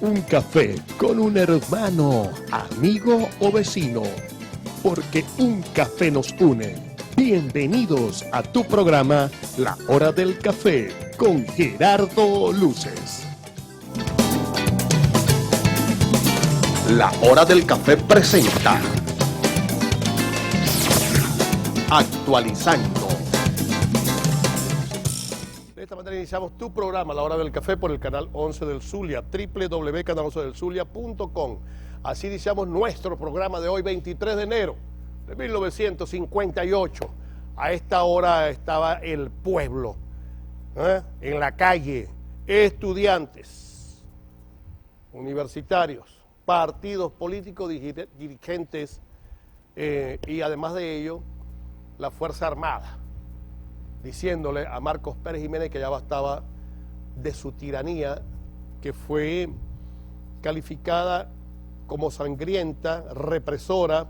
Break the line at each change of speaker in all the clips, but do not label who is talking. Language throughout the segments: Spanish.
un café con un hermano, amigo o vecino, porque un café nos une. Bienvenidos a tu programa La Hora del Café con Gerardo Luces. La Hora del Café presenta Actualizando. De esta manera iniciamos tu programa La Hora del Café por el canal 11 del Zulia, www.canal11delzulia.com. Así iniciamos nuestro programa de hoy, 23 de enero de 1958. A esta hora estaba el pueblo, en la calle, estudiantes, universitarios, partidos políticos, dirigentes y además de ello, la Fuerza Armada, diciéndole a Marcos Pérez Jiménez que ya bastaba de su tiranía, que fue calificada como sangrienta, represora,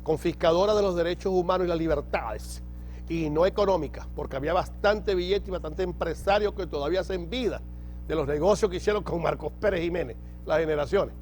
confiscadora de los derechos humanos y las libertades, y no económicas, porque había bastante billete y bastante empresarios que todavía hacen vida de los negocios que hicieron con Marcos Pérez Jiménez, las generaciones,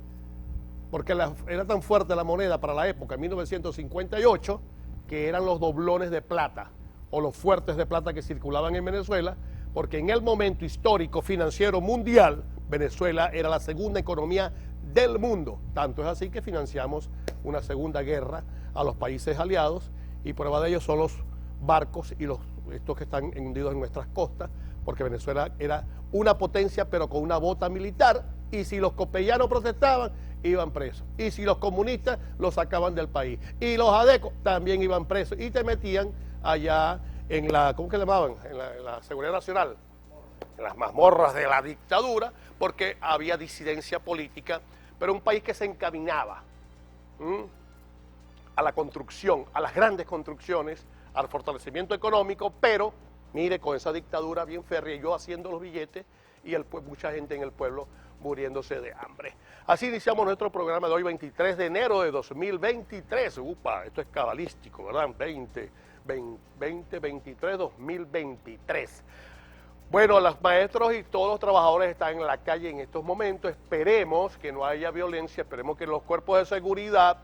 porque era tan fuerte la moneda para la época, en 1958, que eran los doblones de plata, o los fuertes de plata que circulaban en Venezuela, porque en el momento histórico financiero mundial, Venezuela era la segunda economía del mundo. Tanto es así que financiamos una segunda guerra a los países aliados, y prueba de ello son los barcos y estos que están hundidos en nuestras costas, porque Venezuela era una potencia pero con una bota militar, y si los copellanos protestaban, iban presos, y si los comunistas los sacaban del país, y los adecos también iban presos, y te metían allá en la, ¿cómo que le llamaban? En la Seguridad Nacional, en las mazmorras de la dictadura, porque había disidencia política, pero un país que se encaminaba a la construcción, a las grandes construcciones, al fortalecimiento económico, pero mire, con esa dictadura bien férrea, yo haciendo los billetes y mucha gente en el pueblo muriéndose de hambre. Así iniciamos nuestro programa de hoy, 23 de enero de 2023. Upa, esto es cabalístico, ¿verdad? 2023, 2023. Bueno, los maestros y todos los trabajadores están en la calle en estos momentos. Esperemos que no haya violencia, esperemos que los cuerpos de seguridad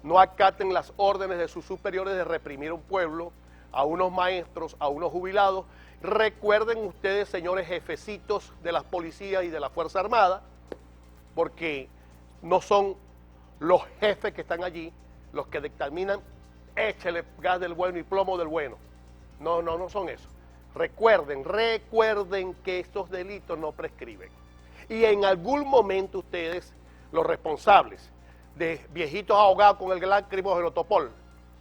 no acaten las órdenes de sus superiores de reprimir a un pueblo, a unos maestros, a unos jubilados. Recuerden ustedes, señores jefecitos de las policías y de la Fuerza Armada, porque no son los jefes que están allí los que dictaminan, échele gas del bueno y plomo del bueno. No son eso. Recuerden que estos delitos no prescriben. Y en algún momento ustedes, los responsables de viejitos ahogados con el lacrimógeno Topol,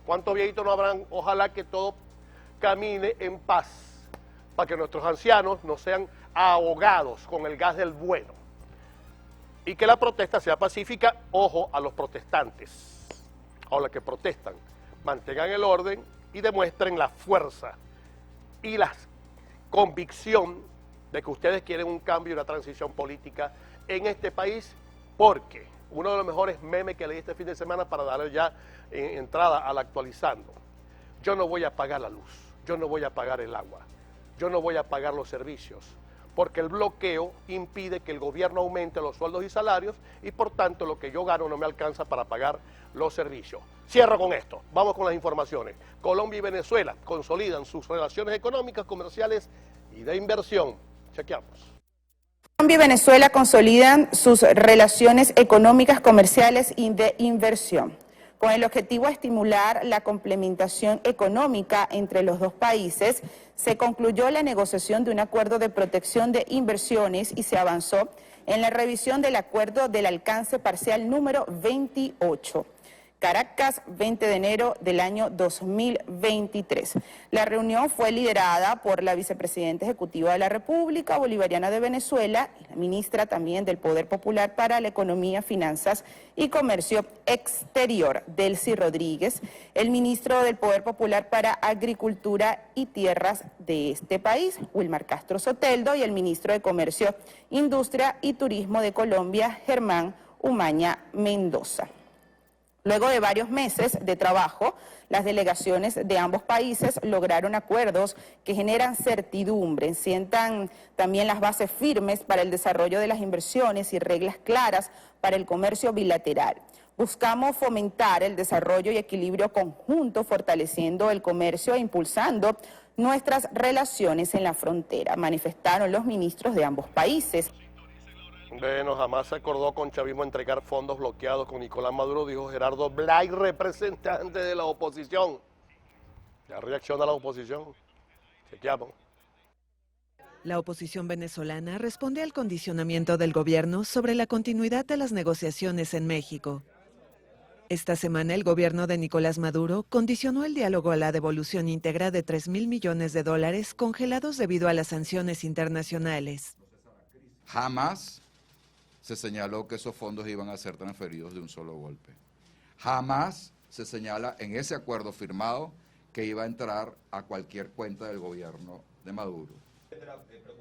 ¿cuántos viejitos no habrán? Ojalá que todo camine en paz, para que nuestros ancianos no sean ahogados con el gas del bueno. Y que la protesta sea pacífica. Ojo a los protestantes, a los que protestan, mantengan el orden y demuestren la fuerza y la convicción de que ustedes quieren un cambio y una transición política en este país, porque uno de los mejores memes que leí este fin de semana, para darle ya entrada al actualizando: yo no voy a pagar la luz, yo no voy a pagar el agua, yo no voy a pagar los servicios, porque el bloqueo impide que el gobierno aumente los sueldos y salarios, y por tanto lo que yo gano no me alcanza para pagar los servicios. Cierro con esto, vamos con las informaciones. Colombia y Venezuela consolidan sus relaciones económicas, comerciales y de inversión. Chequeamos.
Colombia y Venezuela consolidan sus relaciones económicas, comerciales y de inversión, con el objetivo de estimular la complementación económica entre los dos países. Se concluyó la negociación de un acuerdo de protección de inversiones y se avanzó en la revisión del acuerdo del alcance parcial número 28. Caracas, 20 de enero del año 2023. La reunión fue liderada por la vicepresidenta ejecutiva de la República Bolivariana de Venezuela y la ministra también del Poder Popular para la Economía, Finanzas y Comercio Exterior, Delcy Rodríguez, el ministro del Poder Popular para Agricultura y Tierras de este país, Wilmar Castro Soteldo, y el ministro de Comercio, Industria y Turismo de Colombia, Germán Umaña Mendoza. Luego de varios meses de trabajo, las delegaciones de ambos países lograron acuerdos que generan certidumbre, sientan también las bases firmes para el desarrollo de las inversiones y reglas claras para el comercio bilateral. Buscamos fomentar el desarrollo y equilibrio conjunto, fortaleciendo el comercio e impulsando nuestras relaciones en la frontera, manifestaron los ministros de ambos países.
Bueno, jamás se acordó con chavismo entregar fondos bloqueados con Nicolás Maduro, dijo Gerardo Blay, representante de la oposición. Ya reacciona la oposición. Chequeamos.
La oposición venezolana responde al condicionamiento del gobierno sobre la continuidad de las negociaciones en México. Esta semana el gobierno de Nicolás Maduro condicionó el diálogo a la devolución íntegra de $3.000 millones congelados debido a las sanciones internacionales.
Jamás se señaló que esos fondos iban a ser transferidos de un solo golpe. Jamás se señala en ese acuerdo firmado que iba a entrar a cualquier cuenta del gobierno de Maduro.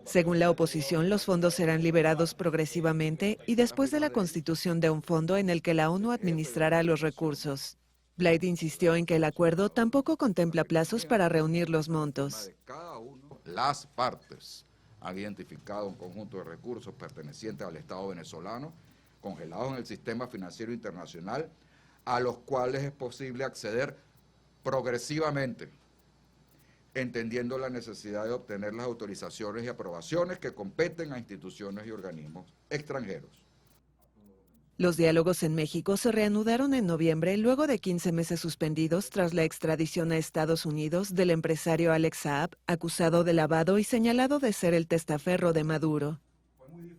Según la oposición, los fondos serán liberados progresivamente y después de la constitución de un fondo en el que la ONU administrará los recursos. Blay insistió en que el acuerdo tampoco contempla plazos para reunir los montos.
Las partes han identificado un conjunto de recursos pertenecientes al Estado venezolano, congelados en el sistema financiero internacional, a los cuales es posible acceder progresivamente, entendiendo la necesidad de obtener las autorizaciones y aprobaciones que competen a instituciones y organismos extranjeros.
Los diálogos en México se reanudaron en noviembre luego de 15 meses suspendidos tras la extradición a Estados Unidos del empresario Alex Saab, acusado de lavado y señalado de ser el testaferro de Maduro.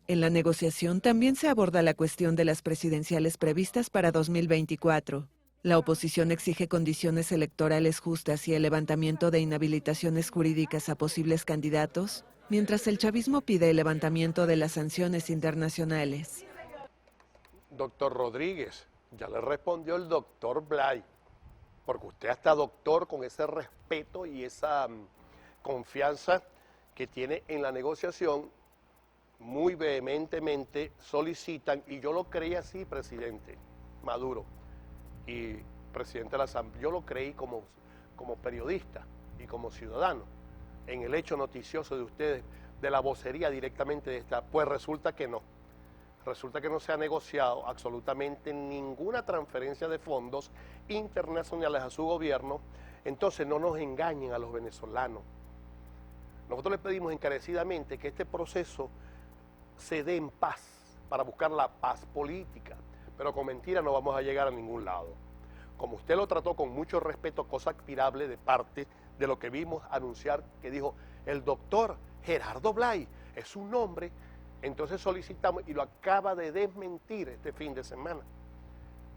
En la negociación también se aborda la cuestión de las presidenciales previstas para 2024. La oposición exige condiciones electorales justas y el levantamiento de inhabilitaciones jurídicas a posibles candidatos, mientras el chavismo pide el levantamiento de las sanciones internacionales.
Doctor Rodríguez, ya le respondió el doctor Blay, porque usted hasta doctor con ese respeto y esa confianza que tiene en la negociación, muy vehementemente solicitan, y yo lo creí así, presidente Maduro y presidente de la Asamblea, yo lo creí como periodista y como ciudadano, en el hecho noticioso de ustedes, de la vocería directamente de esta, pues resulta que no. Resulta que no se ha negociado absolutamente ninguna transferencia de fondos internacionales a su gobierno, entonces no nos engañen a los venezolanos. Nosotros les pedimos encarecidamente que este proceso se dé en paz, para buscar la paz política, pero con mentiras no vamos a llegar a ningún lado. Como usted lo trató con mucho respeto, cosa admirable de parte de lo que vimos anunciar, que dijo el doctor Gerardo Blay, es un nombre. Entonces solicitamos, y lo acaba de desmentir este fin de semana,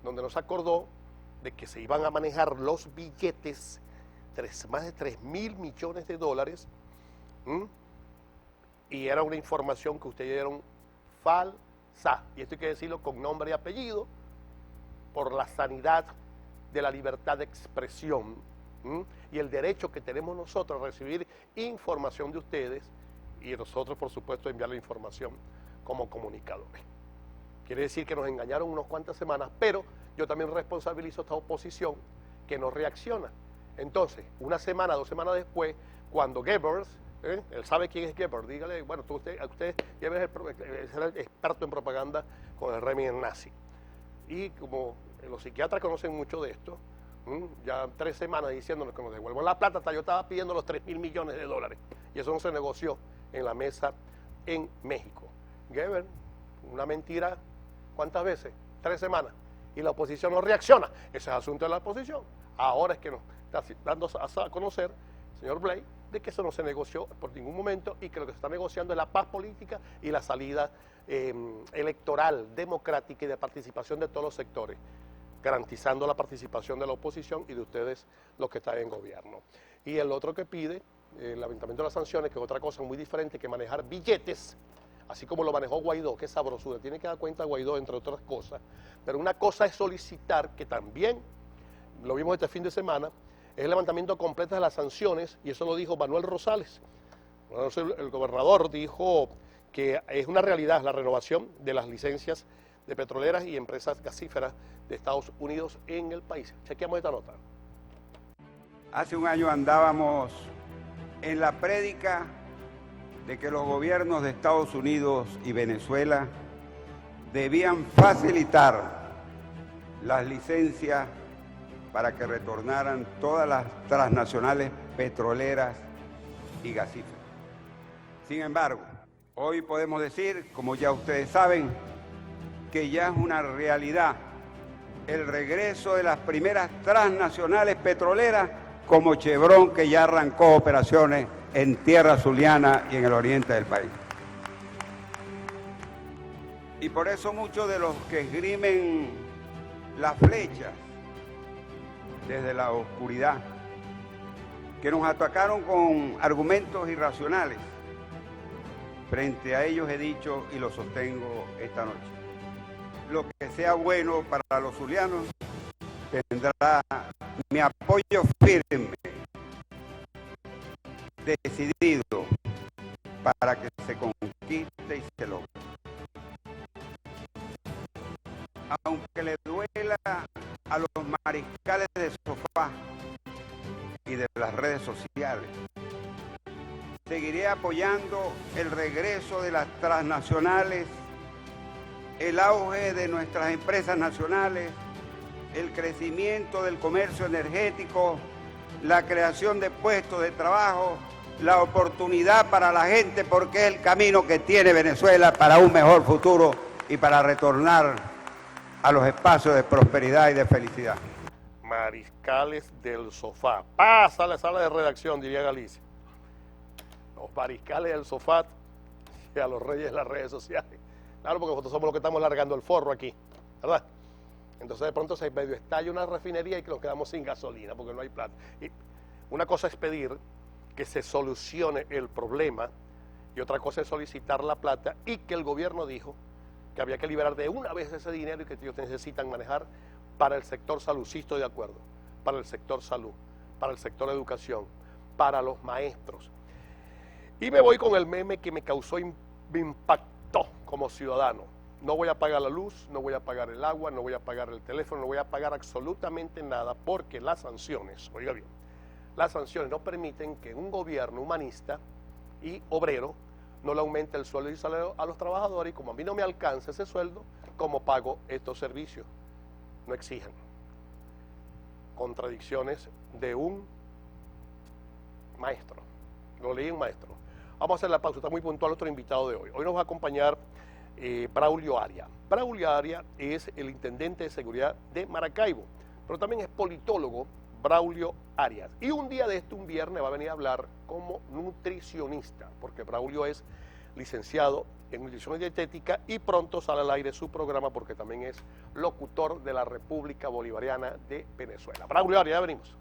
donde nos acordó de que se iban a manejar los billetes, más de $3.000 millones, y era una información que ustedes dieron falsa, y esto hay que decirlo con nombre y apellido, por la sanidad de la libertad de expresión, y el derecho que tenemos nosotros a recibir información de ustedes, y nosotros, por supuesto, enviar la información como comunicadores. Quiere decir que nos engañaron unas cuantas semanas, pero yo también responsabilizo a esta oposición que no reacciona. Entonces, una semana, 2 semanas después, cuando Goebbels, él sabe quién es Goebbels, dígale, bueno, usted es el experto en propaganda con el régimen nazi. Y como los psiquiatras conocen mucho de esto, ya 3 semanas diciéndonos que nos devuelvan la plata, hasta yo estaba pidiendo los $3.000 millones, y eso no se negoció en la mesa en México. Goebbels, una mentira, ¿cuántas veces? 3 semanas. Y la oposición no reacciona. Ese es asunto de la oposición. Ahora es que nos está dando a conocer, señor Blay, de que eso no se negoció por ningún momento y que lo que se está negociando es la paz política y la salida electoral, democrática y de participación de todos los sectores, garantizando la participación de la oposición y de ustedes los que están en gobierno. Y el otro que pide el levantamiento de las sanciones, que es otra cosa muy diferente que manejar billetes, así como lo manejó Guaidó, que es sabrosura, tiene que dar cuenta Guaidó, entre otras cosas, pero una cosa es solicitar, que también lo vimos este fin de semana, es el levantamiento completo de las sanciones, y eso lo dijo Manuel Rosales. El gobernador dijo que es una realidad la renovación de las licencias de petroleras y empresas gasíferas de Estados Unidos en el país. Chequeamos esta nota.
Hace un año andábamos en la prédica de que los gobiernos de Estados Unidos y Venezuela debían facilitar las licencias para que retornaran todas las transnacionales petroleras y gasíferas. Sin embargo, hoy podemos decir, como ya ustedes saben, que ya es una realidad el regreso de las primeras transnacionales petroleras como Chevron, que ya arrancó operaciones en tierra zuliana y en el oriente del país. Y por eso muchos de los que esgrimen las flechas desde la oscuridad, que nos atacaron con argumentos irracionales, frente a ellos he dicho y lo sostengo esta noche: lo que sea bueno para los zulianos tendrá mi apoyo firme, decidido, para que se conquiste y se logre. Aunque le duela a los mariscales de sofá y de las redes sociales, seguiré apoyando el regreso de las transnacionales, el auge de nuestras empresas nacionales, el crecimiento del comercio energético, la creación de puestos de trabajo, la oportunidad para la gente, porque es el camino que tiene Venezuela para un mejor futuro y para retornar a los espacios de prosperidad y de felicidad.
Mariscales del sofá. Pasa a la sala de redacción, diría Galicia. Los mariscales del sofá y a los reyes de las redes sociales. Claro, porque nosotros somos los que estamos largando el forro aquí, ¿verdad? Entonces de pronto se medio estalla una refinería y que nos quedamos sin gasolina porque no hay plata. Y una cosa es pedir que se solucione el problema y otra cosa es solicitar la plata, y que el gobierno dijo que había que liberar de una vez ese dinero y que ellos necesitan manejar para el sector salud. Sí, estoy de acuerdo, para el sector salud, para el sector educación, para los maestros. Y me voy con el meme que me causó, me impactó como ciudadano. No voy a pagar la luz, no voy a pagar el agua, no voy a pagar el teléfono, no voy a pagar absolutamente nada, porque las sanciones, oiga bien, las sanciones no permiten que un gobierno humanista y obrero no le aumente el sueldo y salario a los trabajadores, y como a mí no me alcanza ese sueldo, ¿cómo pago estos servicios? No exijan. Contradicciones de un maestro. Lo leí un maestro. Vamos a hacer la pausa, está muy puntual nuestro invitado de hoy. Hoy nos va a acompañar Braulio Aria. Braulio Aria es el intendente de seguridad de Maracaibo, pero también es politólogo, Braulio Arias. Y un día de esto, un viernes, va a venir a hablar como nutricionista, porque Braulio es licenciado en nutrición y dietética y pronto sale al aire su programa porque también es locutor de la República Bolivariana de Venezuela. Braulio Arias, ya venimos.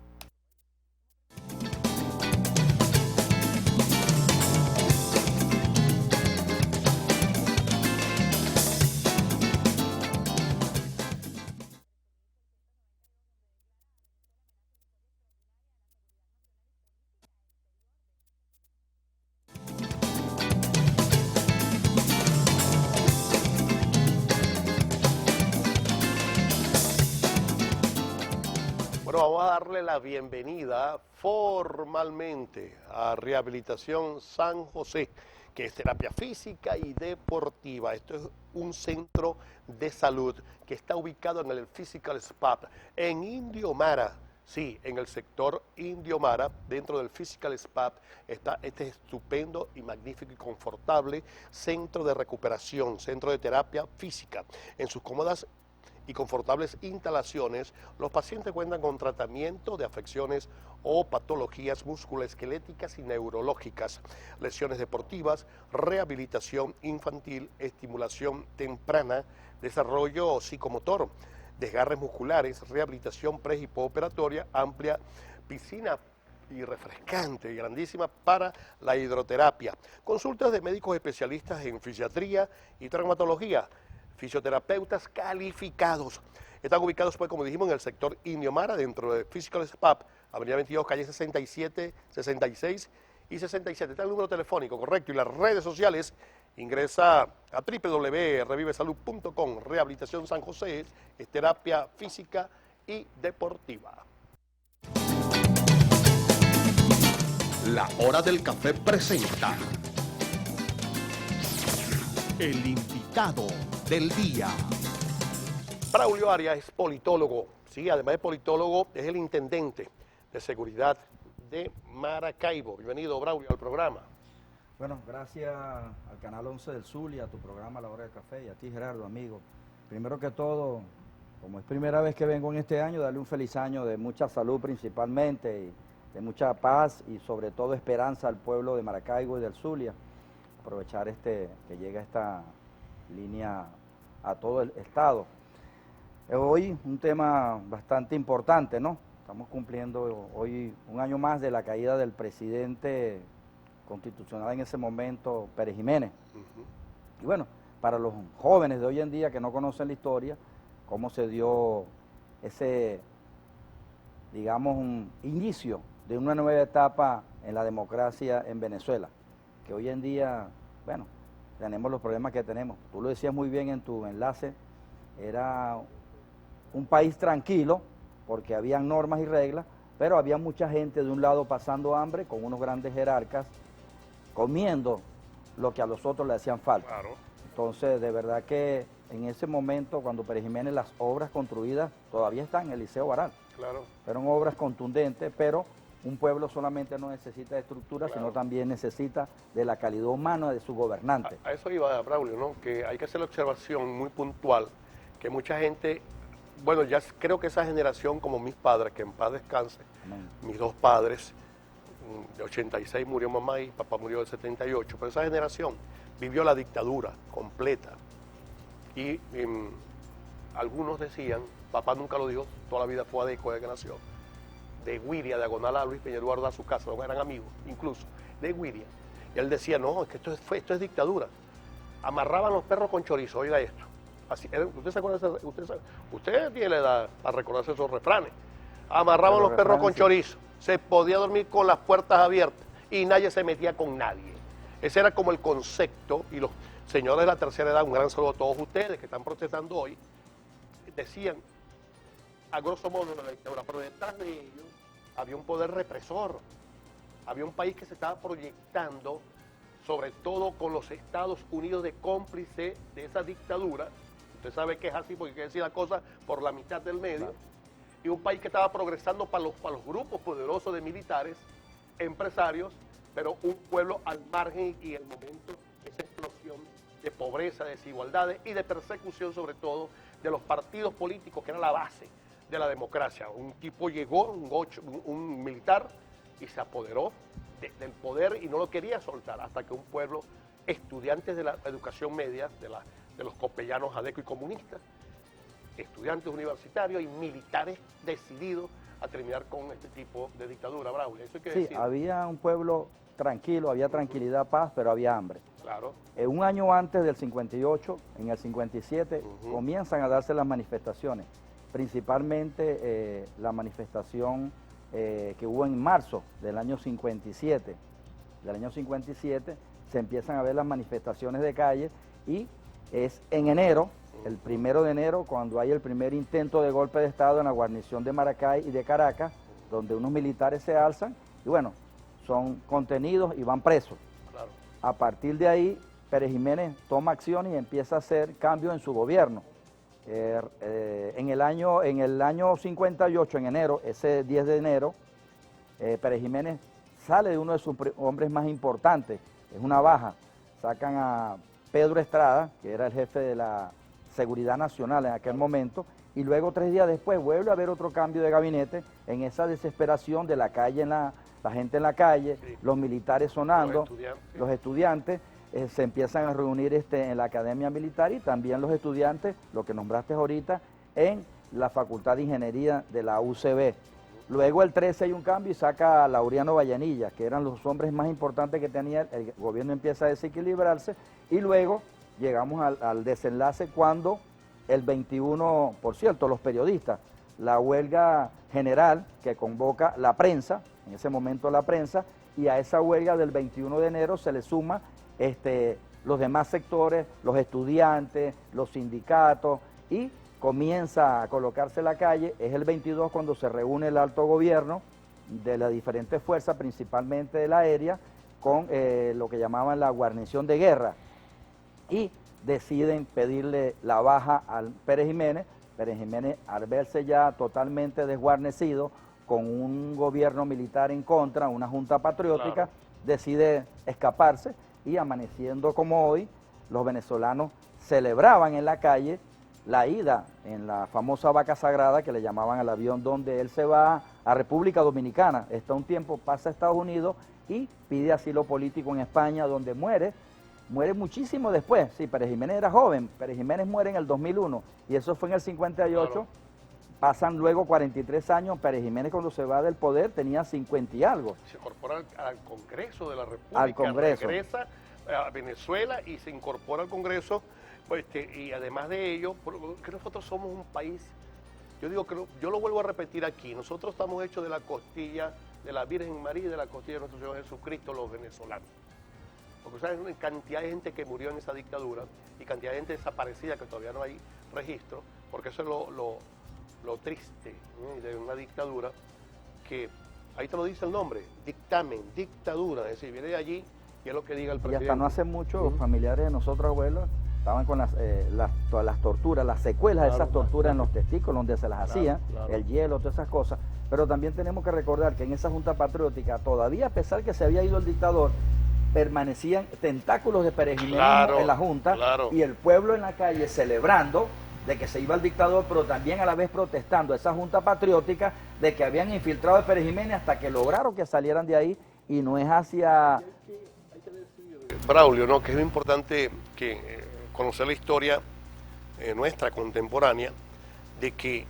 Bueno, vamos a darle la bienvenida formalmente a Rehabilitación San José, que es terapia física y deportiva. Esto es un centro de salud que está ubicado en el Physical Spa en Indio Mara. Sí, en el sector Indio Mara, dentro del Physical Spa, está este estupendo y magnífico y confortable centro de recuperación, centro de terapia física. En sus cómodas y confortables instalaciones, los pacientes cuentan con tratamiento de afecciones o patologías musculoesqueléticas y neurológicas, lesiones deportivas, rehabilitación infantil, estimulación temprana, desarrollo psicomotor, desgarres musculares, rehabilitación pre y postoperatoria, amplia piscina y refrescante y grandísima para la hidroterapia, consultas de médicos especialistas en fisiatría y traumatología, fisioterapeutas calificados. Están ubicados, pues, como dijimos, en el sector Indio Mara, dentro de Physical Spa, Avenida 22, calle 67, 66 y 67. Está el número telefónico, correcto, y las redes sociales, Ingresa a www.revivesalud.com. Rehabilitación San José es terapia física y deportiva.
La Hora del Café presenta el invitado del día.
Braulio Arias es politólogo. Sí, además de politólogo, es el intendente de seguridad de Maracaibo. Bienvenido, Braulio, al programa.
Bueno, gracias al Canal 11 del Zulia, a tu programa La Hora del Café y a ti, Gerardo, amigo. Primero que todo, como es primera vez que vengo en este año, darle un feliz año de mucha salud principalmente, y de mucha paz y sobre todo esperanza al pueblo de Maracaibo y del Zulia. Aprovechar que llega esta línea a todo el estado. Hoy un tema bastante importante, ¿no? Estamos cumpliendo hoy un año más de la caída del presidente constitucional en ese momento, Pérez Jiménez. Y bueno, para los jóvenes de hoy en día que no conocen la historia, cómo se dio ese, digamos, un inicio de una nueva etapa en la democracia en Venezuela, que hoy en día, bueno, tenemos los problemas que tenemos. Tú lo decías muy bien en tu enlace, era un país tranquilo, porque habían normas y reglas, pero había mucha gente de un lado pasando hambre, con unos grandes jerarcas, comiendo lo que a los otros le hacían falta.
Claro.
Entonces, de verdad que en ese momento, cuando Pérez Jiménez, las obras construidas todavía están en el Liceo Baral.
Claro.
Fueron obras contundentes, pero un pueblo solamente no necesita de estructura,
Claro.
sino también necesita de la calidad humana de su gobernante.
A eso iba, Braulio, ¿no? Que hay que hacer la observación muy puntual, que mucha gente, bueno, ya creo que esa generación, como mis padres, que en paz descanse,
Amén.
mis dos padres, de 86 murió mamá y papá murió de 78, pero esa generación vivió la dictadura completa. Y algunos decían, papá nunca lo dijo, toda la vida fue adeco desde que nació, de Guiria, diagonal a Luis Peñaluarda a su casa, eran amigos incluso, de Guiria. Y él decía, no, es que esto es dictadura. Amarraban los perros con chorizo, oiga esto. Así, ¿usted se acuerda? Usted tiene la edad para recordarse esos refranes. Amarraban los perros con chorizo, se podía dormir con las puertas abiertas y nadie se metía con nadie. Ese era como el concepto, y los señores de la tercera edad, un gran saludo a todos ustedes que están protestando hoy, decían, a grosso modo, la dictadura, pero detrás de ellos había un poder represor, había un país que se estaba proyectando, sobre todo con los Estados Unidos de cómplice de esa dictadura. Usted sabe que es así porque hay que decir la cosa por la mitad del medio. Claro. Y un país que estaba progresando para los grupos poderosos de militares, empresarios, pero un pueblo al margen y en el momento de esa explosión de pobreza, de desigualdades y de persecución sobre todo de los partidos políticos, que era la base de la democracia. Un tipo llegó, un militar, y se apoderó del poder y no lo quería soltar hasta que un pueblo, estudiantes de la educación media, de los copellanos adeco y comunistas, estudiantes universitarios y militares decididos a terminar con este tipo de dictadura, Braulio. Eso hay que decir.
Había un pueblo tranquilo, había tranquilidad, paz, pero había hambre.
Claro.
Un año antes del 58, en el 57, comienzan a darse las manifestaciones, principalmente la manifestación que hubo en marzo del año 57. Del año 57 se empiezan a ver las manifestaciones de calle y es en enero, el 1 de enero, cuando hay el primer intento de golpe de Estado en la guarnición de Maracay y de Caracas, donde unos militares se alzan y bueno, son contenidos y van presos.
Claro.
A partir de ahí, Pérez Jiménez toma acción y empieza a hacer cambios en su gobierno. En el año 58, en enero, ese 10 de enero, Pérez Jiménez sale de uno de sus hombres más importantes, es una baja. Sacan a Pedro Estrada, que era el jefe de la Seguridad Nacional en aquel momento, y luego 3 días después vuelve a haber otro cambio de gabinete en esa desesperación de la calle, la gente en la calle, sí, los militares sonando, los estudiantes se empiezan a reunir en la Academia Militar y también los estudiantes, lo que nombraste ahorita, en la Facultad de Ingeniería de la UCB. Luego el 13 hay un cambio y saca a Laureano Vallenilla, que eran los hombres más importantes que tenía, el gobierno empieza a desequilibrarse y luego llegamos al desenlace cuando el 21, por cierto, los periodistas, la huelga general que convoca la prensa, en ese momento la prensa, y a esa huelga del 21 de enero se le suma los demás sectores, los estudiantes, los sindicatos, y comienza a colocarse en la calle. Es el 22 cuando se reúne el alto gobierno de las diferentes fuerzas, principalmente de la aérea, con lo que llamaban la guarnición de guerra, y deciden pedirle la baja al Pérez Jiménez. Pérez Jiménez, al verse ya totalmente desguarnecido, con un gobierno militar en contra, una junta patriótica, claro, decide escaparse, y amaneciendo como hoy, los venezolanos celebraban en la calle la ida en la famosa vaca sagrada, que le llamaban al avión donde él se va a República Dominicana. Está un tiempo, pasa a Estados Unidos y pide asilo político en España, donde muere muchísimo después. Sí, Pérez Jiménez era joven, Pérez Jiménez muere en el 2001 y eso fue en el 58. Claro. Pasan luego 43 años, Pérez Jiménez cuando se va del poder tenía 50 y algo. Se
incorpora al Congreso de la República,
al Congreso,
regresa a Venezuela y se incorpora al Congreso, y además de ello, que nosotros somos un país, yo digo que yo lo vuelvo a repetir aquí, nosotros estamos hechos de la costilla de la Virgen María y de la costilla de nuestro Señor Jesucristo, los venezolanos. Porque sabes, una cantidad de gente que murió en esa dictadura y cantidad de gente desaparecida que todavía no hay registro, porque eso es lo triste, ¿no?, de una dictadura, que ahí te lo dice el nombre, dictamen, dictadura, es decir, viene de allí y es lo que diga el presidente.
Y hasta no hace mucho, familiares de nosotros, abuelos, estaban con todas las torturas, las secuelas de esas torturas en los testículos, donde se las hacían, el hielo, todas esas cosas. Pero también tenemos que recordar que en esa junta patriótica, todavía a pesar que se había ido el dictador, permanecían tentáculos de Pérez Jiménez en la junta, y el pueblo en la calle celebrando de que se iba el dictador, pero también a la vez protestando a esa junta patriótica de que habían infiltrado a Pérez Jiménez, hasta que lograron que salieran de ahí. Y no es hacia...
Braulio, ¿no?, que es importante que conocer la historia nuestra contemporánea, de que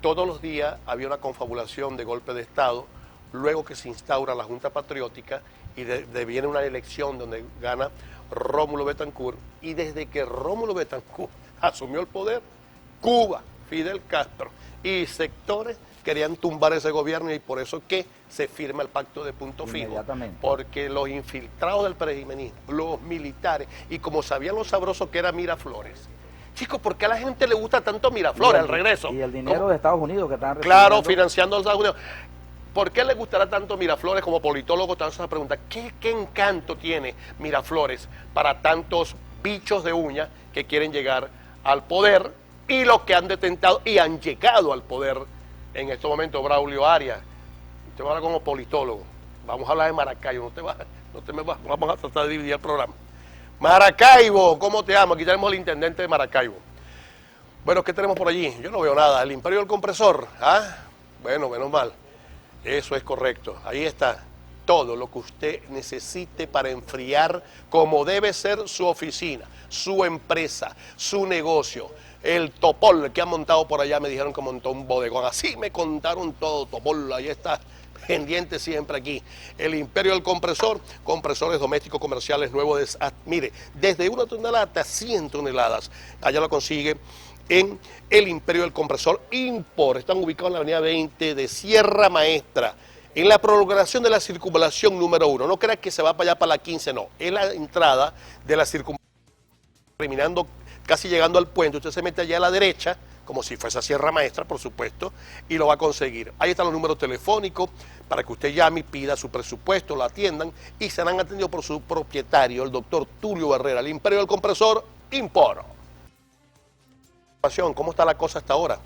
todos los días había una confabulación de golpe de Estado, luego que se instaura la Junta Patriótica y viene una elección donde gana Rómulo Betancourt, y desde que Rómulo Betancourt asumió el poder, Cuba, Fidel Castro y sectores querían tumbar ese gobierno, y por eso que se firma el pacto de punto fijo, porque los infiltrados del perejimenismo, los militares, y como sabían lo sabroso que era Miraflores. Chicos, ¿por qué a la gente le gusta tanto Miraflores al regreso?
Y el dinero de Estados Unidos que están recibiendo.
Claro, financiando a los Estados Unidos. ¿Por qué le gustará tanto Miraflores? Como politólogo te haces esa pregunta. ¿Qué encanto tiene Miraflores para tantos bichos de uña que quieren llegar al poder, y los que han detentado y han llegado al poder en estos momentos? Braulio Arias, usted va a hablar como politólogo. Vamos a hablar de Maracaibo, vamos a tratar de dividir el programa. Maracaibo, ¿cómo te amo? Aquí tenemos al intendente de Maracaibo. Bueno, ¿qué tenemos por allí? Yo no veo nada. El Imperio del Compresor, ¿ah? Bueno, menos mal. Eso es correcto. Ahí está todo lo que usted necesite para enfriar como debe ser su oficina, su empresa, su negocio. El Topol que han montado por allá, me dijeron que montó un bodegón. Así me contaron todo, Topol, ahí está, pendiente siempre aquí. El Imperio del Compresor, compresores domésticos comerciales nuevos, mire, desde 1 tonelada hasta 100 toneladas. Allá lo consigue en el Imperio del Compresor Import. Están ubicados en la avenida 20 de Sierra Maestra, en la prolongación de la circunvalación número 1. No creas que se va para allá para la 15, no. Es la entrada de la circunvalación, terminando, casi llegando al puente. Usted se mete allá a la derecha, como si fuese a Sierra Maestra, por supuesto, y lo va a conseguir. Ahí están los números telefónicos para que usted llame y pida su presupuesto, lo atiendan, y serán atendidos por su propietario, el doctor Tulio Barrera. El Imperio del Compresor Import. ¿Cómo está la cosa hasta ahora?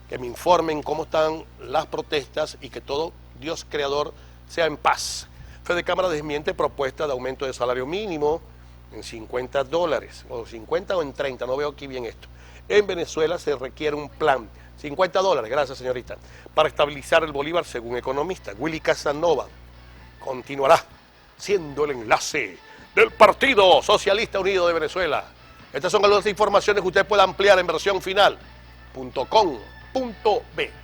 Que me informen cómo están las protestas y que todo Dios creador sea en paz. Fede Cámara desmiente propuesta de aumento de salario mínimo en $50, o 50 o en 30, no veo aquí bien esto. En Venezuela se requiere un plan, $50, gracias señorita, para estabilizar el bolívar según economista. Willy Casanova continuará siendo el enlace del Partido Socialista Unido de Venezuela. Estas son algunas informaciones que usted puede ampliar en versión final.com.be.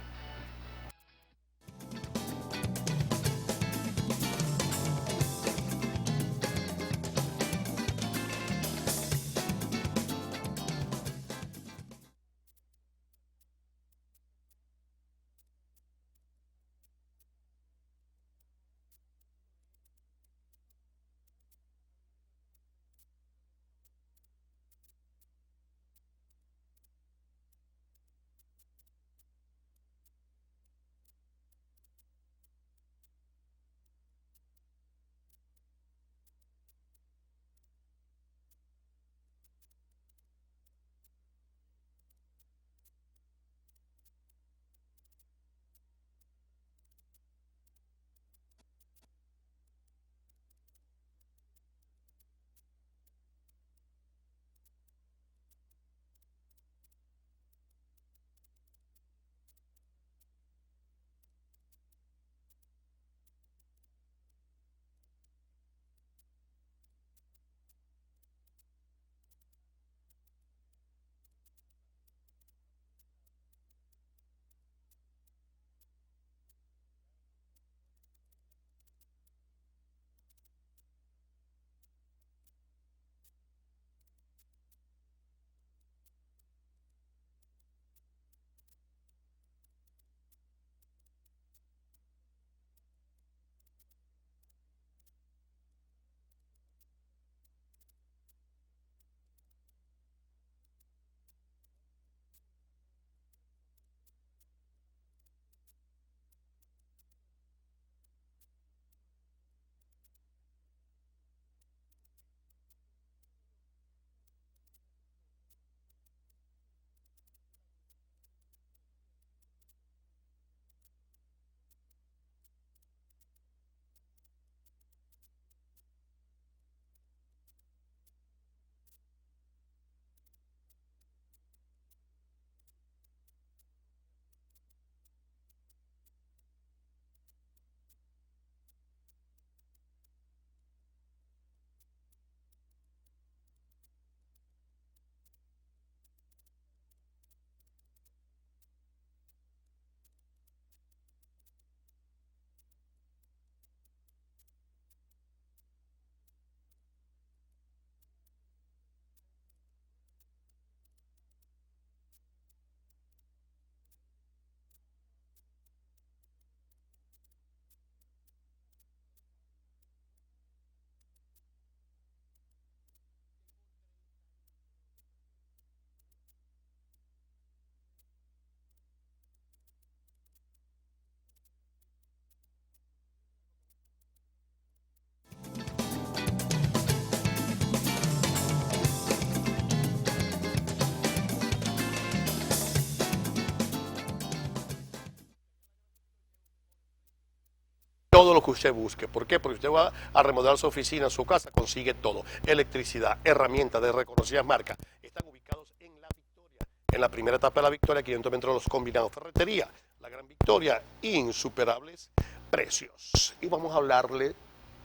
todo lo que usted busque. ¿Por qué? Porque usted va a remodelar su oficina, su casa, consigue todo. Electricidad, herramientas de reconocidas marcas. Están ubicados en La Victoria, en la primera etapa de La Victoria, 500 metros de los combinados. Ferretería, La Gran Victoria, insuperables precios. Y vamos a hablarle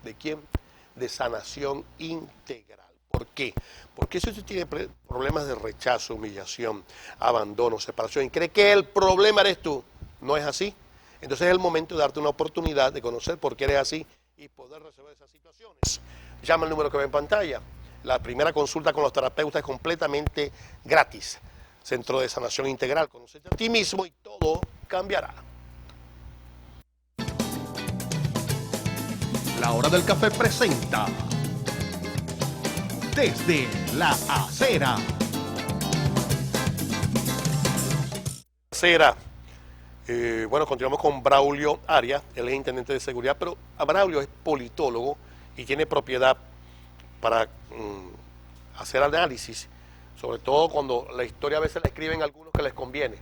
de quién, de sanación integral. ¿Por qué? Porque si usted tiene problemas de rechazo, humillación, abandono, separación y cree que el problema eres tú, no es así. Entonces es el momento de darte una oportunidad de conocer por qué eres así y poder resolver esas situaciones. Llama al número que ve en pantalla. La primera consulta con los terapeutas es completamente gratis. Centro de Sanación Integral. Conócete a ti mismo y todo cambiará.
La Hora del Café presenta Desde la Acera.
Acera. Bueno, continuamos con Braulio Arias, él es intendente de seguridad, pero Braulio es politólogo y tiene propiedad para hacer análisis, sobre todo cuando la historia a veces la escriben algunos que les conviene.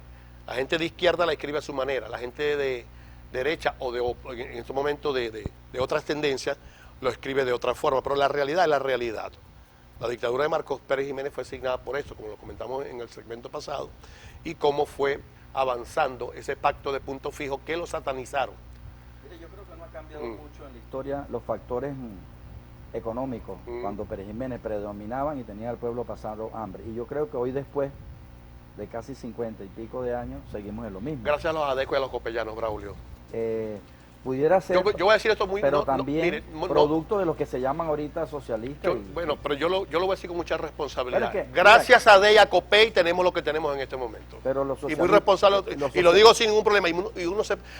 La gente de izquierda la escribe a su manera, la gente de derecha o en este momento de otras tendencias lo escribe de otra forma, pero la realidad es la realidad. La dictadura de Marcos Pérez Jiménez fue asignada por eso, como lo comentamos en el segmento pasado, y cómo fue avanzando ese pacto de punto fijo que lo satanizaron.
Mire, yo creo que no ha cambiado mucho en la historia los factores económicos, cuando Pérez Jiménez predominaban y tenía al pueblo pasando hambre. Y yo creo que hoy, después de casi 50 y pico de años, seguimos en lo mismo.
Gracias a los adecos y a los copellanos, Braulio.
Pudiera ser,
yo voy a decir esto muy...
pero también producto de lo que se llaman ahorita socialistas.
Bueno, pero yo lo voy a decir con mucha responsabilidad.
Pero
Gracias a DEA Copey tenemos lo que tenemos en este momento.
Pero los
y muy responsable, y lo digo sin ningún problema.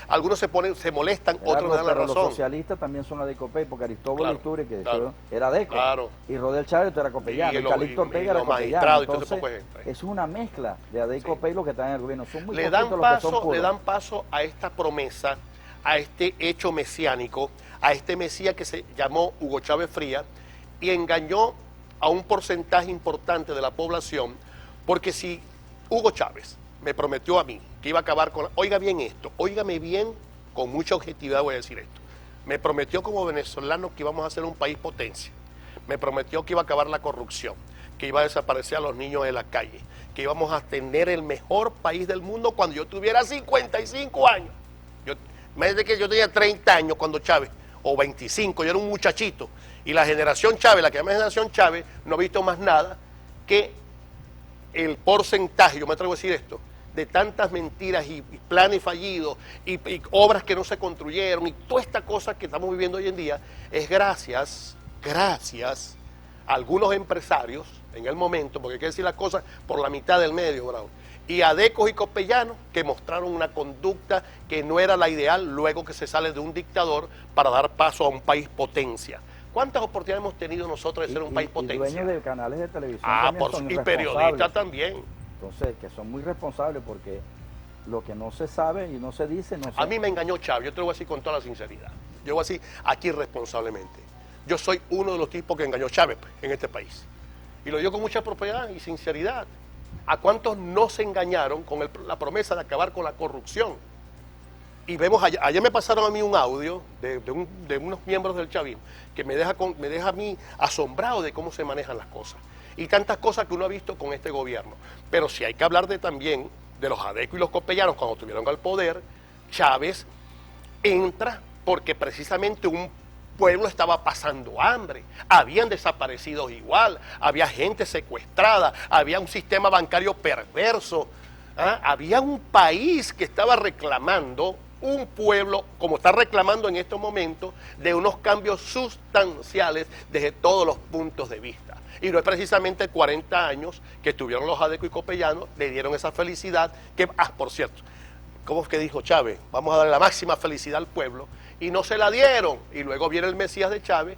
Algunos se molestan, otros me dan la razón.
Los socialistas también son ADECOPEI, porque Aristóbulo Isturi, que era ADECO,
claro,
y Rodel Chávez era copellano, y Calixto Ortega era copellano. Entonces, es una mezcla de ADECOPEI lo que están en el gobierno. Son muy
le dan paso a esta promesa, a este hecho mesiánico, a este Mesías que se llamó Hugo Chávez Frías, y engañó a un porcentaje importante de la población, porque si Hugo Chávez me prometió a mí que iba a acabar con... Oiga bien esto, óigame bien, con mucha objetividad voy a decir esto. Me prometió como venezolano que íbamos a ser un país potencia. Me prometió que iba a acabar la corrupción, que iba a desaparecer a los niños de la calle, que íbamos a tener el mejor país del mundo cuando yo tuviera 55 años. Imagínate que yo tenía 30 años cuando Chávez, o 25, yo era un muchachito, y la generación Chávez, la que llama generación Chávez, no ha visto más nada que el porcentaje, yo me atrevo a decir esto, de tantas mentiras y planes fallidos y obras que no se construyeron y toda esta cosa que estamos viviendo hoy en día, es gracias a algunos empresarios en el momento, porque hay que decir las cosas por la mitad del medio, bravo, y adecos y copellanos que mostraron una conducta que no era la ideal luego que se sale de un dictador para dar paso a un país potencia. ¿Cuántas oportunidades hemos tenido nosotros de ser un país potencia?
Y dueños de canales de televisión
y periodistas también.
Entonces, que son muy responsables porque lo que no se sabe y no se dice, no se...
A mí me engañó Chávez, yo te lo voy a decir con toda la sinceridad. Yo voy a decir aquí responsablemente. Yo soy uno de los tipos que engañó Chávez en este país. Y lo digo con mucha propiedad y sinceridad. ¿A cuántos no se engañaron con la promesa de acabar con la corrupción? Y vemos, ayer me pasaron a mí un audio de unos miembros del chavismo que me deja a mí asombrado de cómo se manejan las cosas. Y tantas cosas que uno ha visto con este gobierno. Pero si hay que hablar también de los adecos y los copellanos cuando estuvieron al poder, Chávez entra porque precisamente un pueblo estaba pasando hambre, habían desaparecido igual, había gente secuestrada, había un sistema bancario perverso, había un país que estaba reclamando, un pueblo, como está reclamando en estos momentos, de unos cambios sustanciales desde todos los puntos de vista. Y no es precisamente 40 años que estuvieron los adecos y copellanos, le dieron esa felicidad, que, por cierto, ¿cómo es que dijo Chávez? Vamos a darle la máxima felicidad al pueblo, y no se la dieron. Y luego viene el Mesías de Chávez,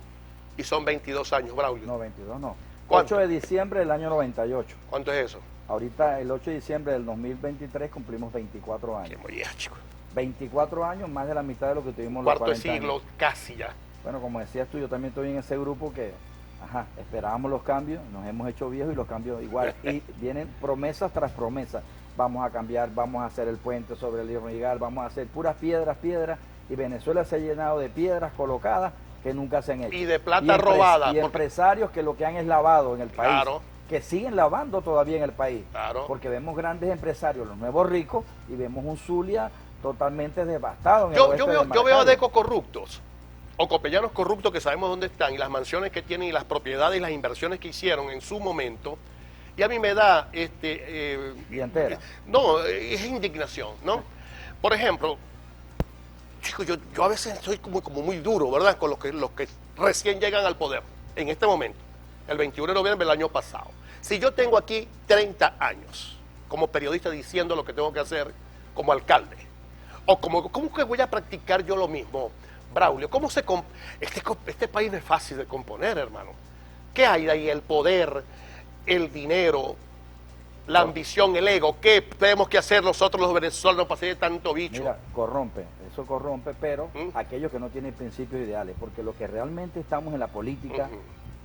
y son 22 años, Braulio.
No, 22 no.
¿Cuánto?
8 de diciembre del año 98.
¿Cuánto es eso?
Ahorita, el 8 de diciembre del 2023, cumplimos 24 años.
Qué molleja, chico.
24 años, más de la mitad de lo que tuvimos
los 40
años.
Cuarto siglo, casi ya.
Bueno, como decías tú, yo también estoy en ese grupo que, esperábamos los cambios, nos hemos hecho viejos y los cambios igual. Y vienen promesas tras promesas. Vamos a cambiar, vamos a hacer el puente sobre el río Rigal, vamos a hacer puras piedras, y Venezuela se ha llenado de piedras colocadas que nunca se han hecho.
Y de plata robada.
Y empresarios que lo que han es lavado en el país.
Claro.
Que siguen lavando todavía en el país.
Claro.
Porque vemos grandes empresarios, los nuevos ricos, y vemos un Zulia totalmente devastado. En el
Yo
oeste de
veo a
Maracaibo.
Deco corruptos, o copellanos corruptos que sabemos dónde están, y las mansiones que tienen, y las propiedades y las inversiones que hicieron en su momento, y a mí me da,
Diantera.
no, es indignación, ¿no? Por ejemplo, chicos, yo a veces estoy como muy duro, ¿verdad? Con los que recién llegan al poder, en este momento, el 21 de noviembre del año pasado. Si yo tengo aquí 30 años como periodista diciendo lo que tengo que hacer como alcalde, o ¿cómo que voy a practicar yo lo mismo, Braulio? ¿Cómo este país no es fácil de componer, hermano? ¿Qué hay de ahí? El poder, el dinero, la ambición, el ego. ¿Qué tenemos que hacer nosotros los venezolanos para hacer tanto bicho?
Mira, eso corrompe, pero aquellos que no tienen principios ideales, porque los que realmente estamos en la política,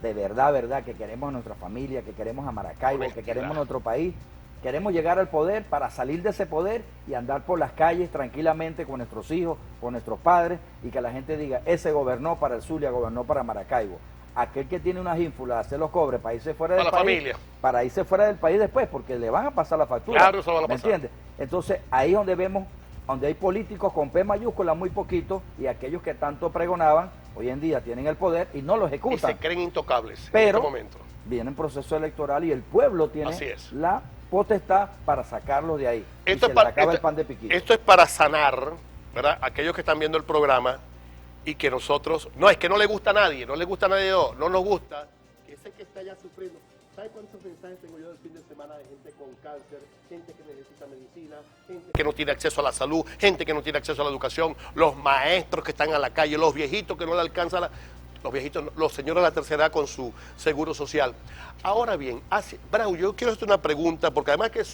de verdad, que queremos a nuestra familia, que queremos a Maracaibo, que queremos nuestro país, queremos llegar al poder para salir de ese poder y andar por las calles tranquilamente con nuestros hijos, con nuestros padres, y que la gente diga, ese gobernó para el Zulia, gobernó para Maracaibo. Aquel que tiene unas ínfulas, se los cobre para irse fuera del país.
Familia.
Para irse fuera del país después, porque le van a pasar la factura.
Claro, eso lo van a
¿Me
pasar.
entiendes? Entonces, ahí es donde vemos, donde hay políticos con P mayúscula muy poquitos, y aquellos que tanto pregonaban, hoy en día tienen el poder y no lo
Y
ejecutan.
se creen intocables
Pero
en este momento.
viene un proceso electoral y el pueblo tiene
Así es.
la potestad para sacarlos de ahí.
Esto
y
es,
se le acaba el pan de piquito.
esto es para sanar, ¿verdad? Aquellos que están viendo el programa y que nosotros, no, es que no le gusta a nadie, no le gusta a nadie, no nos gusta, que ese que está allá sufriendo. ¿Sabe cuántos mensajes tengo yo del fin de semana de gente con cáncer, gente que necesita medicina, gente que no tiene acceso a la salud, gente que no tiene acceso a la educación, los maestros que están a la calle, los viejitos que no le alcanzan los viejitos, los señores de la tercera edad con su seguro social? Ahora bien, Brau, yo quiero hacerte una pregunta, porque además que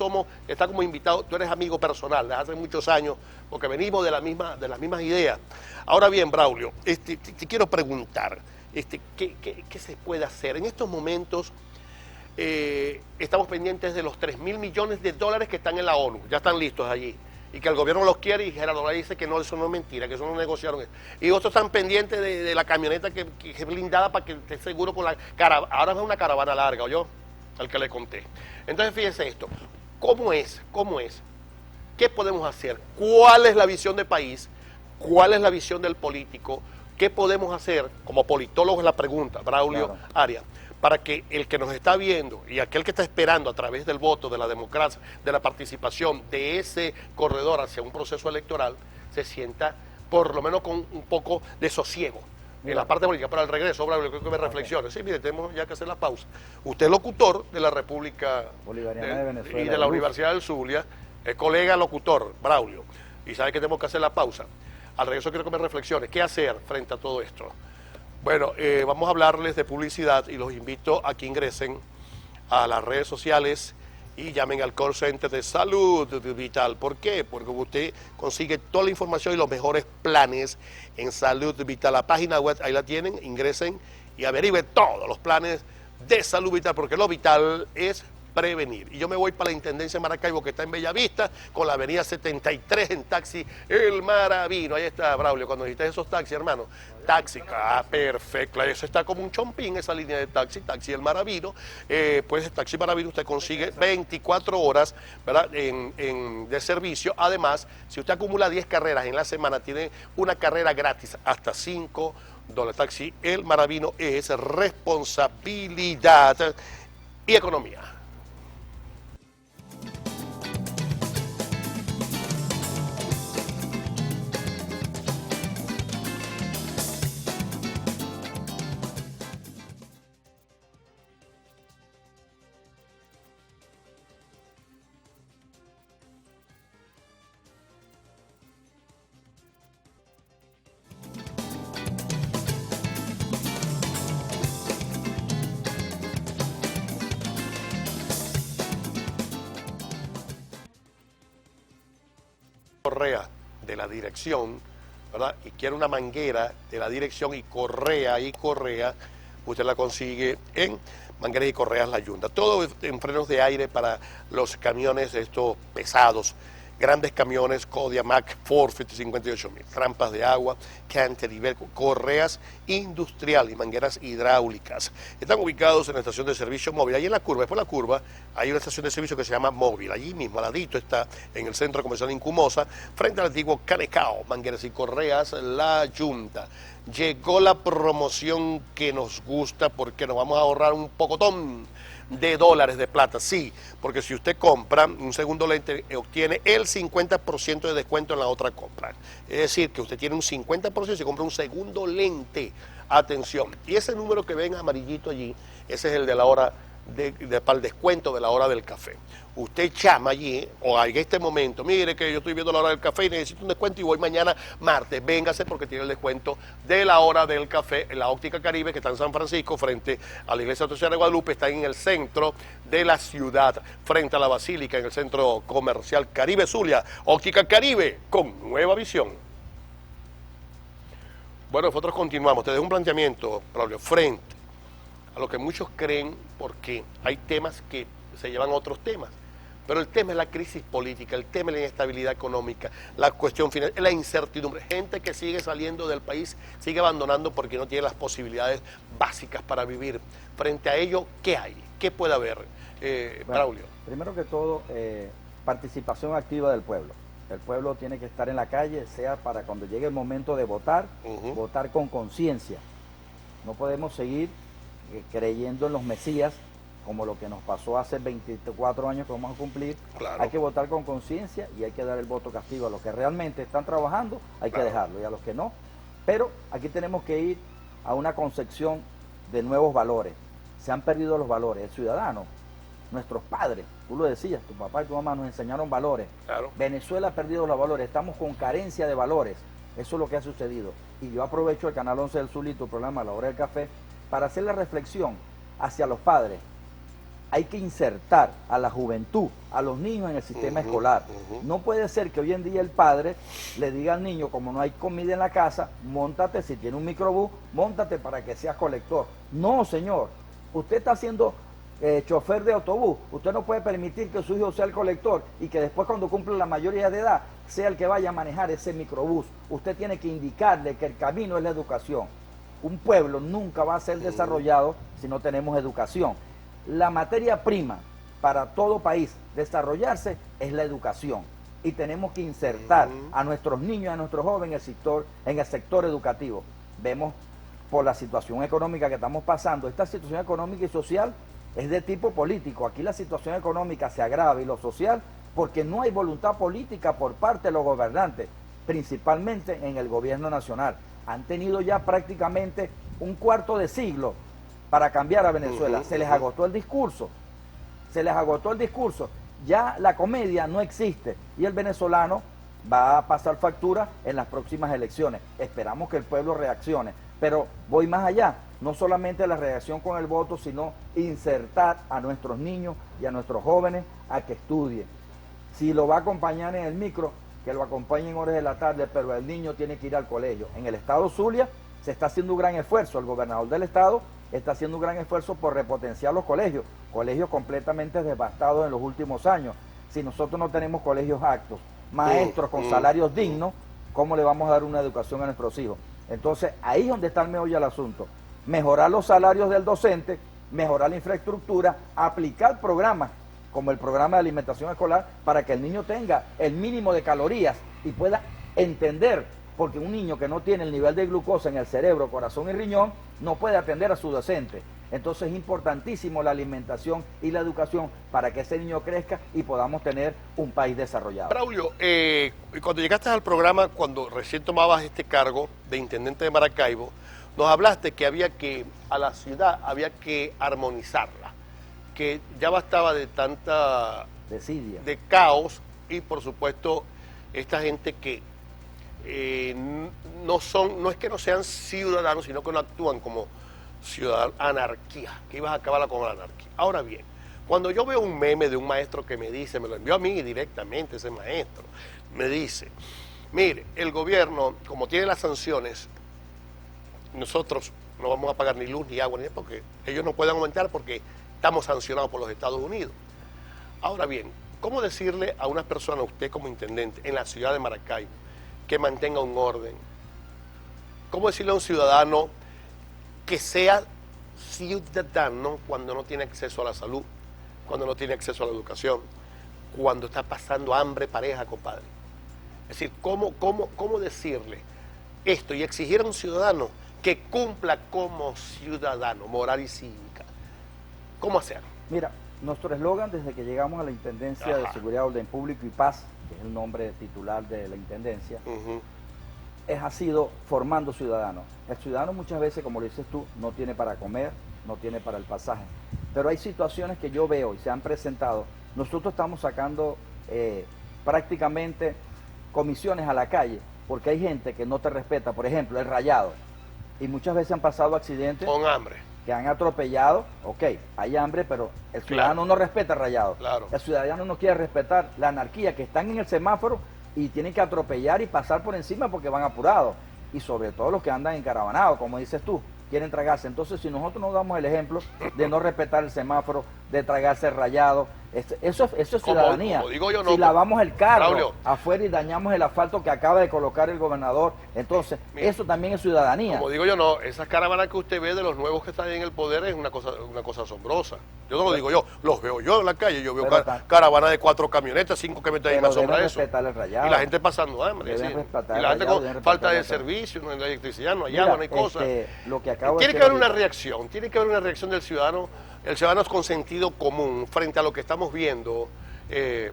está como invitado, tú eres amigo personal desde hace muchos años, porque venimos de las mismas ideas. Ahora bien, Braulio, te quiero preguntar, ¿qué se puede hacer? En estos momentos estamos pendientes de los 3.000 millones de dólares que están en la ONU, ya están listos allí, y que el gobierno los quiere, y Gerardo Valle dice que no, eso no es mentira, que eso no negociaron. Y otros están pendientes de la camioneta que es blindada para que esté seguro con la caravana. Ahora es una caravana larga, ¿oyó? Al que le conté. Entonces fíjense esto, ¿cómo es? ¿Qué podemos hacer? ¿Cuál es la visión del país? ¿Cuál es la visión del político? ¿Qué podemos hacer? Como politólogo es la pregunta, Braulio
Claro.
Arias, para que el que nos está viendo y aquel que está esperando a través del voto, de la democracia, de la participación de ese corredor hacia un proceso electoral, se sienta por lo menos con un poco de sosiego en la parte política. Pero al regreso, Braulio, creo que me reflexione. Sí, mire, tenemos ya que hacer la pausa. Usted es locutor de la República
Bolivariana de Venezuela,
y de la Universidad del Zulia, es colega locutor, Braulio, y sabe que tenemos que hacer la pausa. Al regreso quiero que me reflexione. ¿Qué hacer frente a todo esto? Bueno, vamos a hablarles de publicidad y los invito a que ingresen a las redes sociales y llamen al call center de Salud Vital. ¿Por qué? Porque usted consigue toda la información y los mejores planes en Salud Vital. La página web, ahí la tienen, ingresen y averigüen todos los planes de Salud Vital, porque lo vital es prevenir. Y yo me voy para la Intendencia de Maracaibo, que está en Bellavista, con la avenida 73 en taxi El Maravino. Ahí está, Braulio, cuando necesites esos taxis, hermano. Taxi, perfecto. Eso está como un chompín, esa línea de taxi El Maravino. Pues el taxi Maravino usted consigue 24 horas, ¿verdad? De servicio. Además, si usted acumula 10 carreras en la semana, tiene una carrera gratis hasta $5. Taxi El Maravino es responsabilidad y economía. Correa de la dirección, ¿verdad? Y quiere una manguera de la dirección y correa, usted la consigue en Mangueras y Correas La Yunda. Todo en frenos de aire para los camiones estos pesados grandes camiones Kodiak, Ford 58.000, trampas de agua, cantilever, correas industrial y mangueras hidráulicas. Están ubicados en la estación de servicio móvil. Ahí en la curva, después de la curva, hay una estación de servicio que se llama Móvil. Allí mismo, al ladito, está en el centro comercial Incumosa, frente al antiguo Canecao, mangueras y correas, La Junta. Llegó la promoción que nos gusta porque nos vamos a ahorrar un pocotón de dólares de plata, sí, porque si usted compra un segundo lente, obtiene el 50% de descuento en la otra compra. Es decir, que usted tiene un 50% si compra un segundo lente. Atención, y ese número que ven amarillito allí, ese es el de la hora para el descuento de la hora del café. Usted llama allí, o en este momento, mire que yo estoy viendo la hora del café y necesito un descuento y voy mañana martes, véngase porque tiene el descuento de la hora del café en la Óptica Caribe, que está en San Francisco, frente a la Iglesia Auxiliar de Guadalupe, está en el centro de la ciudad, frente a la Basílica, en el centro comercial Caribe Zulia. Óptica Caribe, con nueva visión. Bueno, nosotros continuamos. Te dejo un planteamiento, Claudio, frente a lo que muchos creen, porque hay temas que se llevan a otros temas. Pero el tema es la crisis política, el tema es la inestabilidad económica, la cuestión final, la incertidumbre. Gente que sigue saliendo del país, sigue abandonando porque no tiene las posibilidades básicas para vivir. Frente a ello, ¿qué hay? ¿Qué puede haber, Braulio?
Primero que todo, participación activa del pueblo. El pueblo tiene que estar en la calle, sea para cuando llegue el momento de votar, votar con conciencia. No podemos seguir creyendo en los mesías, como lo que nos pasó hace 24 años que vamos a cumplir. Claro. Hay que votar con conciencia y hay que dar el voto castigo. A los que realmente están trabajando hay que dejarlo, y a los que no. Pero aquí tenemos que ir a una concepción de nuevos valores. Se han perdido los valores. El ciudadano, nuestros padres, tú lo decías, tu papá y tu mamá nos enseñaron valores. Claro. Venezuela ha perdido los valores, estamos con carencia de valores. Eso es lo que ha sucedido. Y yo aprovecho el Canal 11 del Sur y tu programa La Hora del Café para hacer la reflexión hacia los padres. Hay que insertar a la juventud, a los niños en el sistema escolar. No puede ser que hoy en día el padre le diga al niño, como no hay comida en la casa, móntate, si tiene un microbús, móntate para que seas colector. No, señor. Usted está siendo chofer de autobús. Usted no puede permitir que su hijo sea el colector y que después, cuando cumple la mayoría de edad, sea el que vaya a manejar ese microbús. Usted tiene que indicarle que el camino es la educación. Un pueblo nunca va a ser desarrollado si no tenemos educación. La materia prima para todo país desarrollarse es la educación, y tenemos que insertar a nuestros niños, a nuestros jóvenes en el sector educativo. Vemos por la situación económica que estamos pasando, esta situación económica y social es de tipo político. Aquí la situación económica se agrava y lo social porque no hay voluntad política por parte de los gobernantes, principalmente en el gobierno nacional. Han tenido ya prácticamente un cuarto de siglo para cambiar a Venezuela. Se les agotó el discurso, ya la comedia no existe y el venezolano va a pasar factura en las próximas elecciones. Esperamos que el pueblo reaccione, pero voy más allá, no solamente la reacción con el voto, sino insertar a nuestros niños y a nuestros jóvenes a que estudien. Si lo va a acompañar en el micro, que lo acompañe en horas de la tarde, pero el niño tiene que ir al colegio. En el estado Zulia se está haciendo un gran esfuerzo, el gobernador del estado está haciendo un gran esfuerzo por repotenciar los colegios completamente devastados en los últimos años. Si nosotros no tenemos colegios aptos, maestros con salarios dignos, ¿cómo le vamos a dar una educación a nuestros hijos? Entonces, ahí es donde está el meollo del asunto. Mejorar los salarios del docente, mejorar la infraestructura, aplicar programas como el programa de alimentación escolar para que el niño tenga el mínimo de calorías y pueda entender, porque un niño que no tiene el nivel de glucosa en el cerebro, corazón y riñón, no puede atender a su docente. Entonces es importantísimo la alimentación y la educación para que ese niño crezca y podamos tener un país desarrollado.
Braulio, cuando llegaste al programa, cuando recién tomabas este cargo de intendente de Maracaibo, nos hablaste que a la ciudad había que armonizarla, que ya bastaba de tanta
desidia,
de caos, y por supuesto esta gente que no es que no sean ciudadanos, sino que no actúan como ciudadanos, anarquía, que ibas a acabarla con la anarquía. Ahora bien, cuando yo veo un meme de un maestro que me dice, me lo envió a mí directamente ese maestro, me dice, mire, el gobierno, como tiene las sanciones, nosotros no vamos a pagar ni luz, ni agua, ni porque ellos no pueden aumentar porque estamos sancionados por los Estados Unidos. Ahora bien, ¿Cómo decirle a una persona, usted como intendente, en la ciudad de Maracaibo, que mantenga un orden? ¿Cómo decirle a un ciudadano que sea ciudadano cuando no tiene acceso a la salud, cuando no tiene acceso a la educación, cuando está pasando hambre pareja, compadre? Es decir, ¿cómo decirle esto y exigir a un ciudadano que cumpla como ciudadano, moral y cívica? ¿Cómo hacerlo?
Mira, nuestro eslogan desde que llegamos a la Intendencia de Seguridad, Orden Público y Paz, que es el nombre titular de la Intendencia, ha sido formando ciudadanos. El ciudadano muchas veces, como lo dices tú, no tiene para comer, no tiene para el pasaje. Pero hay situaciones que yo veo y se han presentado. Nosotros estamos sacando prácticamente comisiones a la calle, porque hay gente que no te respeta, por ejemplo, el rayado. Y muchas veces han pasado accidentes.
Con hambre.
Que han atropellado, ok, hay hambre, pero el ciudadano no respeta el rayado.
Claro.
El ciudadano no quiere respetar la anarquía, que están en el semáforo y tienen que atropellar y pasar por encima porque van apurados. Y sobre todo los que andan encaravanados, como dices tú, quieren tragarse. Entonces, si nosotros no damos el ejemplo de no respetar el semáforo, de tragarse el rayado, eso es ciudadanía.
Como digo yo, no,
si lavamos el carro
Braulio,
afuera y dañamos el asfalto que acaba de colocar el gobernador, entonces eso también es ciudadanía.
Como digo yo, no, esas caravanas que usted ve de los nuevos que están en el poder es una cosa asombrosa. Yo no lo digo yo, los veo yo en la calle, yo veo caravanas de 4 camionetas, 5 camionetas y me asombra eso.
El rayado.
Y la gente pasando hambre, sí. Y la gente con falta de servicio, no hay electricidad, no hay agua, no hay cosas.
Lo que acabo
tiene que haber una reacción, del ciudadano. El ciudadano es con sentido común frente a lo que estamos viendo,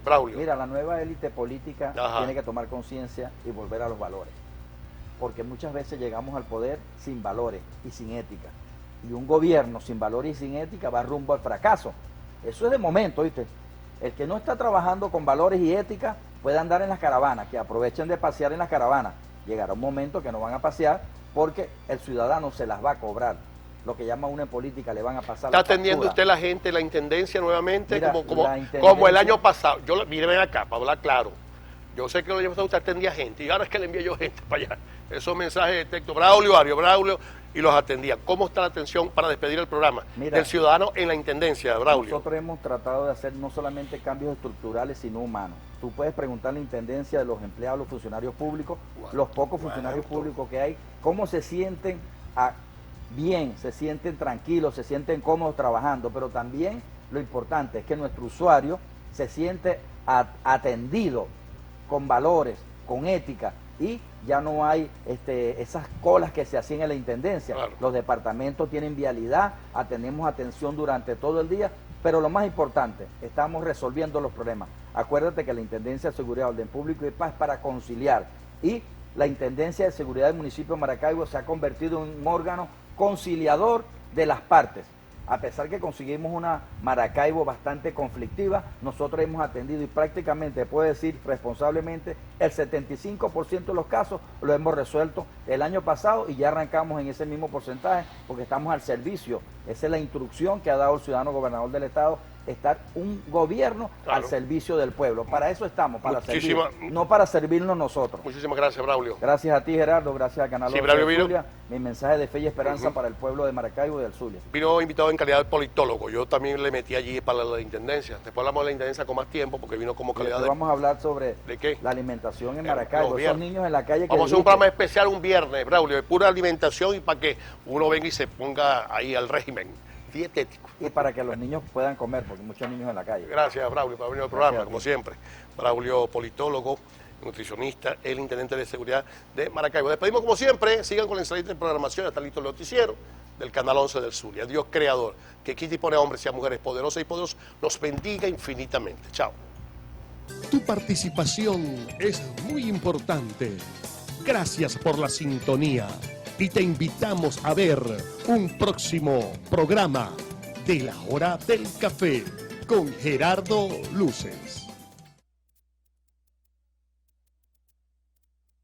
Braulio.
Mira, la nueva élite política tiene que tomar conciencia y volver a los valores. Porque muchas veces llegamos al poder sin valores y sin ética. Y un gobierno sin valores y sin ética va rumbo al fracaso. Eso es de momento, ¿viste? El que no está trabajando con valores y ética puede andar en las caravanas, que aprovechen de pasear en las caravanas. Llegará un momento que no van a pasear porque el ciudadano se las va a cobrar. Lo que llama una en política, le van a pasar.
¿Está atendiendo usted la gente, la intendencia nuevamente?
Mira,
como el año pasado. Míreme acá, para hablar claro. Yo sé que el año pasado usted atendía gente y ahora es que le envié yo gente para allá. Esos mensajes de texto, Braulio, y los atendía. ¿Cómo está la atención para despedir el programa del ciudadano en la intendencia, Braulio?
Nosotros hemos tratado de hacer no solamente cambios estructurales, sino humanos. Tú puedes preguntar a la intendencia de los empleados, los funcionarios públicos, los pocos funcionarios públicos que hay, cómo se sienten bien, se sienten tranquilos, se sienten cómodos trabajando, pero también lo importante es que nuestro usuario se siente atendido con valores, con ética, y ya no hay esas colas que se hacían en la intendencia. Claro. Los departamentos tienen vialidad, tenemos atención durante todo el día, pero lo más importante, estamos resolviendo los problemas. Acuérdate que la Intendencia de Seguridad, Orden Público y Paz es para conciliar, y la Intendencia de Seguridad del municipio de Maracaibo se ha convertido en un órgano conciliador de las partes. A pesar que conseguimos una Maracaibo bastante conflictiva, nosotros hemos atendido y prácticamente, puedo decir responsablemente, el 75% de los casos lo hemos resuelto el año pasado y ya arrancamos en ese mismo porcentaje porque estamos al servicio. Esa es la instrucción que ha dado el ciudadano gobernador del estado, estar un gobierno al servicio del pueblo. Para eso estamos, para servir, no para servirnos nosotros.
Muchísimas gracias, Braulio.
Gracias a ti, Gerardo, gracias al canal del Zulia. Mi mensaje de fe y esperanza para el pueblo de Maracaibo y del Zulia.
Vino invitado en calidad de politólogo, yo también le metí allí para la intendencia. Después hablamos de la intendencia con más tiempo porque vino como calidad de...
Vamos a hablar sobre
¿de qué?
La alimentación en Maracaibo, esos niños en la calle que...
Vamos a hacer un programa especial un viernes, Braulio, de pura alimentación y para que uno venga y se ponga ahí al régimen dietético.
Y para que los niños puedan comer, porque muchos niños en la calle.
Gracias, Braulio, por venir al programa, como siempre. Braulio, politólogo, nutricionista, el intendente de seguridad de Maracaibo. Despedimos como siempre, sigan con la excelente programación, está listo el noticiero del Canal 11 del Zulia. Dios creador, que quita y pone a hombres y a mujeres poderosas y poderosos, nos bendiga infinitamente. Chao.
Tu participación es muy importante. Gracias por la sintonía y te invitamos a ver un próximo programa de La Hora del Café con Gerardo Luces.